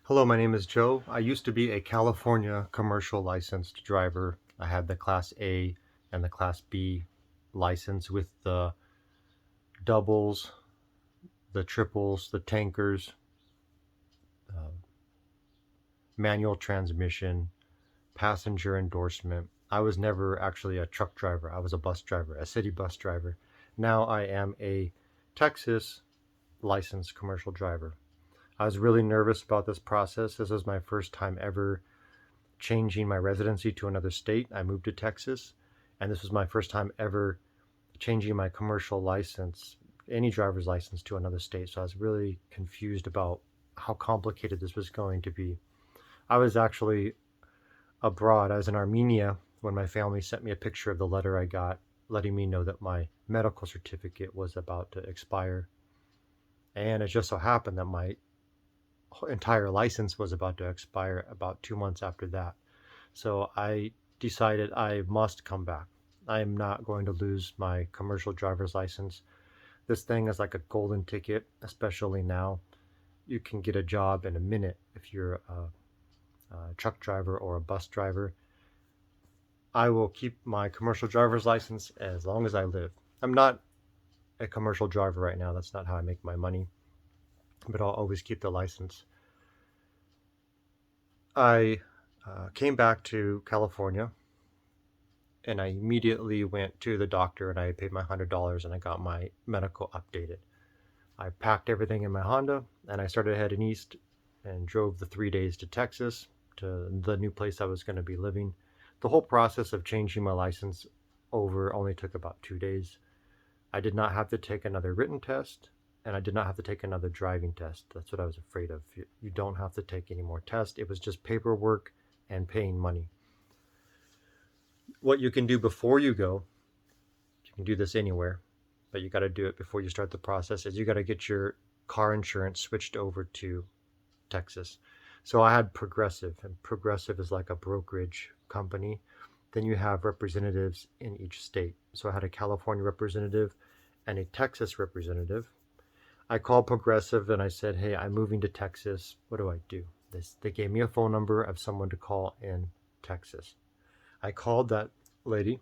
Hello, my name is Joe. I used to be a California commercial licensed driver. I had the Class A and the Class B license with the doubles, the triples, the tankers, uh, manual transmission, passenger endorsement. I was never actually a truck driver. I was a bus driver, a city bus driver. Now I am a Texas licensed commercial driver. I was really nervous about this process. This was my first time ever changing my residency to another state. I moved to Texas, and this was my first time ever changing my commercial license, any driver's license, to another state. So I was really confused about how complicated this was going to be. I was actually abroad. I was in Armenia when my family sent me a picture of the letter I got letting me know that my medical certificate was about to expire. And it just so happened that my entire license was about to expire about 2 months after that. So I decided I must come back. I am not going to lose my commercial driver's license. This thing is like a golden ticket, especially now. You can get a job in a minute if you're a truck driver or a bus driver. I will keep my commercial driver's license as long as I live. I'm not a commercial driver right now. That's not how I make my money, but I'll always keep the license. I came back to California and I immediately went to the doctor and I paid my $100 and I got my medical updated. I packed everything in my Honda and I started heading east and drove the 3 days to Texas, to the new place I was going to be living. The whole process of changing my license over only took about 2 days. I did not have to take another written test and I did not have to take another driving test. That's what I was afraid of. You don't have to take any more tests. It was just paperwork and paying money. What you can do before you go, you can do this anywhere, but you got to do it before you start the process, is you got to get your car insurance switched over to Texas. So I had Progressive, and Progressive is like a brokerage company. Then you have representatives in each state. So I had a California representative and a Texas representative. I called Progressive and I said, hey, I'm moving to Texas. What do I do? They gave me a phone number of someone to call in Texas. I called that lady,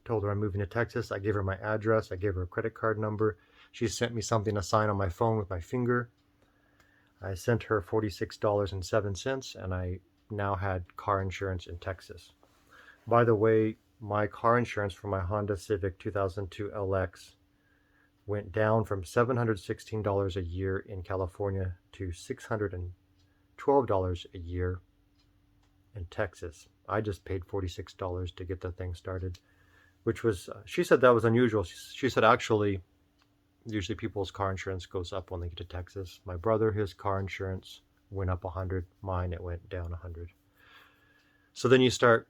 told her I'm moving to Texas. I gave her my address. I gave her a credit card number. She sent me something to sign on my phone with my finger. I sent her $46.07 and I now had car insurance in Texas. By the way, my car insurance for my Honda Civic 2002 LX went down from $716 a year in California to $612 a year in Texas. I just paid $46 to get the thing started, which was, she said that was unusual. She said actually, usually people's car insurance goes up when they get to Texas. My brother, his car insurance went up 100. Mine, it went down 100. So then you start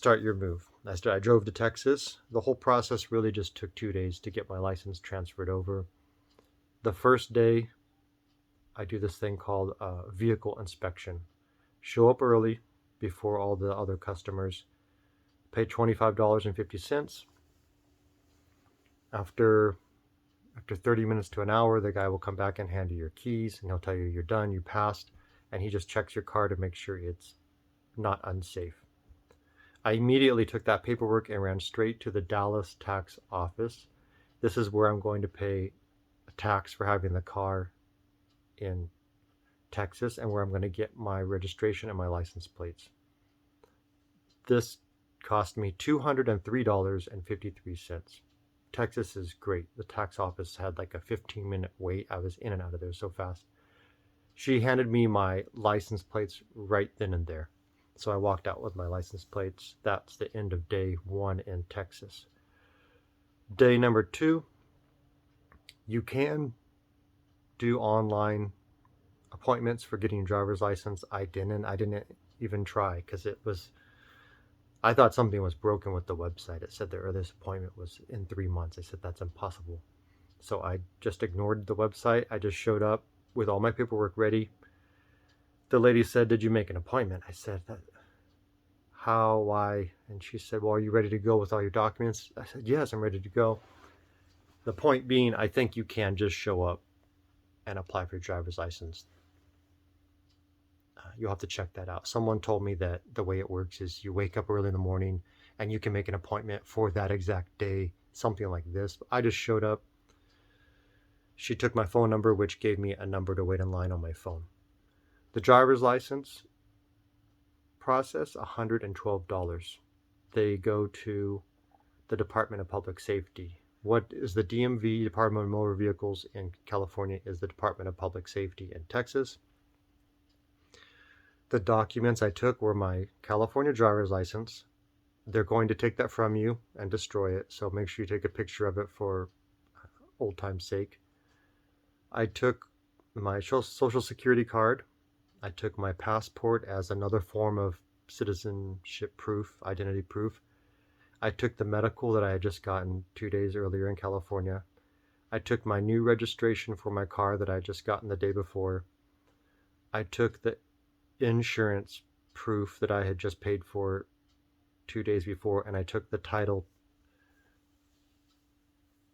your move. I drove to Texas. The whole process really just took 2 days to get my license transferred over. The first day, I do this thing called vehicle inspection. Show up early before all the other customers. Pay $25.50. After 30 minutes to an hour, the guy will come back and hand you your keys and he'll tell you you're done, you passed, and he just checks your car to make sure it's not unsafe. I immediately took that paperwork and ran straight to the Dallas tax office. This is where I'm going to pay a tax for having the car in Texas and where I'm going to get my registration and my license plates. This cost me $203.53. Texas is great. The tax office had like a 15-minute wait. I was in and out of there so fast. She handed me my license plates right then and there. So I walked out with my license plates. That's the end of day 1 in Texas. Day number 2, you can do online appointments for getting your driver's license. I didn't even try because I thought something was broken with the website. It said the earliest appointment was in 3 months. I said, that's impossible. So I just ignored the website. I just showed up with all my paperwork ready. The lady said, did you make an appointment? I said, how, why? And she said, well, are you ready to go with all your documents? I said, yes, I'm ready to go. The point being, I think you can just show up and apply for your driver's license. You'll have to check that out. Someone told me that the way it works is you wake up early in the morning and you can make an appointment for that exact day, something like this. I just showed up. She took my phone number, which gave me a number to wait in line on my phone. The driver's license process, $112. They go to the Department of Public Safety. What is the DMV, Department of Motor Vehicles in California, is the Department of Public Safety in Texas. The documents I took were my California driver's license. They're going to take that from you and destroy it, so make sure you take a picture of it for old time's sake. I took my social security card. I took my passport as another form of citizenship proof, identity proof. I took the medical that I had just gotten 2 days earlier in California. I took my new registration for my car that I had just gotten the day before. I took the insurance proof that I had just paid for 2 days before, and I took the title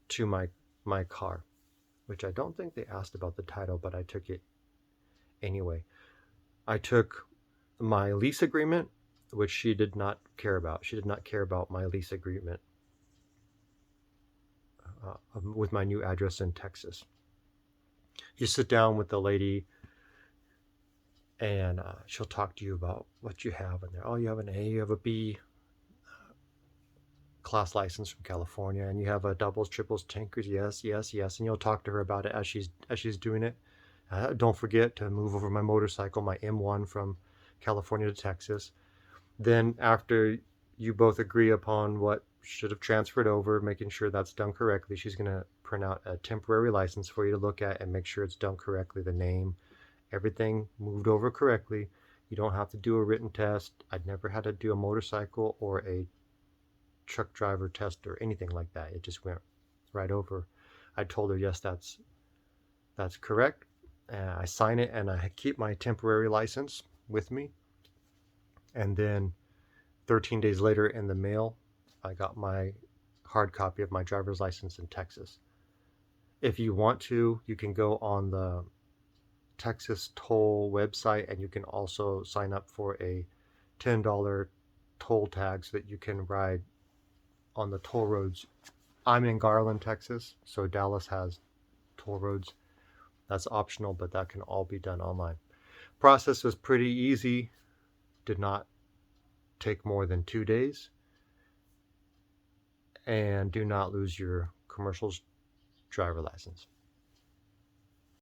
to my car, which I don't think they asked about the title, but I took it anyway. I took my lease agreement, which she did not care about. She did not care about my lease agreement with my new address in Texas. You sit down with the lady and she'll talk to you about what you have in there. Oh, you have an A, you have a B class license from California, and you have a doubles, triples, tankers. Yes, yes, yes. And you'll talk to her about it as she's doing it. Don't forget to move over my motorcycle, my M1 from California to Texas. Then after you both agree upon what should have transferred over, making sure that's done correctly, she's going to print out a temporary license for you to look at and make sure it's done correctly. The name, everything moved over correctly. You don't have to do a written test. I'd never had to do a motorcycle or a truck driver test or anything like that. It just went right over. I told her, yes, that's correct. I sign it and I keep my temporary license with me. And then 13 days later in the mail, I got my hard copy of my driver's license in Texas. If you want to, you can go on the Texas Toll website and you can also sign up for a $10 toll tag so that you can ride on the toll roads. I'm in Garland, Texas, so Dallas has toll roads. That's optional, but that can all be done online. Process was pretty easy. Did not take more than 2 days. And do not lose your commercial driver license.